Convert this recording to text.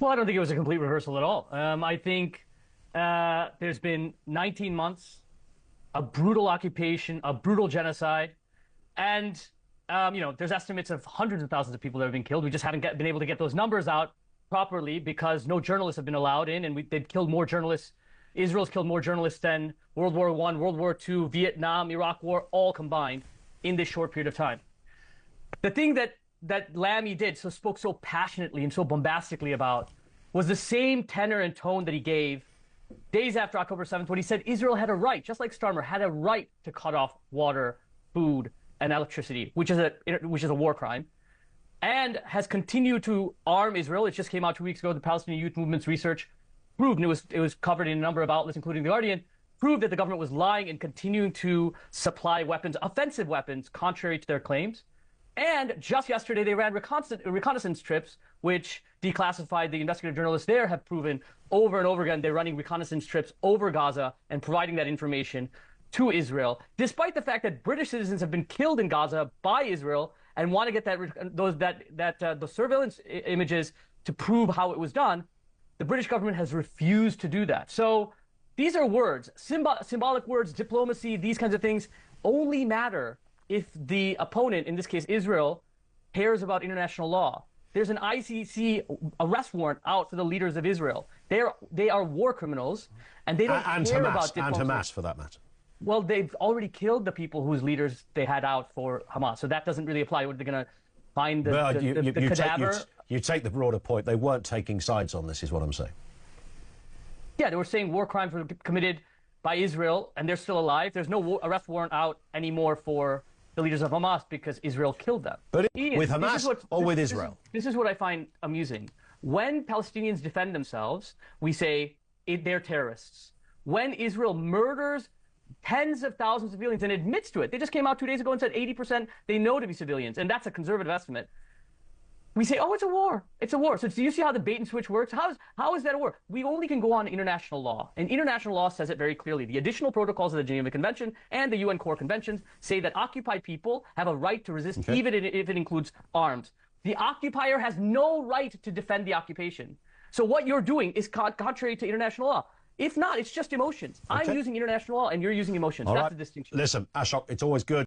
Well, I don't think it was a complete rehearsal at all. I think there's been 19 months, a brutal occupation, a brutal genocide, and there's estimates of hundreds of thousands of people that have been killed. We just haven't been able to get those numbers out properly because no journalists have been allowed in, and they've killed more journalists. Israel's killed more journalists than World War I, World War II, Vietnam, Iraq War, all combined in this short period of time. The thing that Lammy spoke so passionately and so bombastically about was the same tenor and tone that he gave days after October 7th when he said Israel had a right, just like Starmer, had a right to cut off water, food, and electricity, which is a war crime, and has continued to arm Israel. It just came out 2 weeks ago. The Palestinian Youth Movement's research proved, and it was covered in a number of outlets, including The Guardian, proved that the government was lying and continuing to supply weapons, offensive weapons, contrary to their claims. And just yesterday, they ran reconnaissance trips, which declassified the investigative journalists there have proven over and over again they're running reconnaissance trips over Gaza and providing that information to Israel, despite the fact that British citizens have been killed in Gaza by Israel and want to get the surveillance images to prove how it was done. The British government has refused to do that. So these are words, symbolic words, diplomacy, these kinds of things only matter if the opponent, in this case Israel, cares about international law. There's an ICC arrest warrant out for the leaders of Israel. They are war criminals, and they don't care about diplomacy. And Hamas, for that matter. Well, they've already killed the people whose leaders they had out for Hamas, so that doesn't really apply. What, they're going to find the cadaver? You take the broader point. They weren't taking sides on this, is what I'm saying. Yeah, they were saying war crimes were committed by Israel, and they're still alive. There's no arrest warrant out anymore for the leaders of Hamas because Israel killed them. But with Hamas or with Israel? This is what I find amusing. When Palestinians defend themselves, we say they're terrorists. When Israel murders tens of thousands of civilians and admits to it, they just came out 2 days ago and said 80% they know to be civilians, and that's a conservative estimate. We say, oh, it's a war. It's a war. So do you see how the bait and switch works? How is that a war? We only can go on international law. And international law says it very clearly. The additional protocols of the Geneva Convention and the UN core conventions say that occupied people have a right to resist, even if it includes arms. The occupier has no right to defend the occupation. So what you're doing is contrary to international law. If not, it's just emotions. I'm using international law and you're using emotions. That's the distinction. Listen, Ashok, it's always good.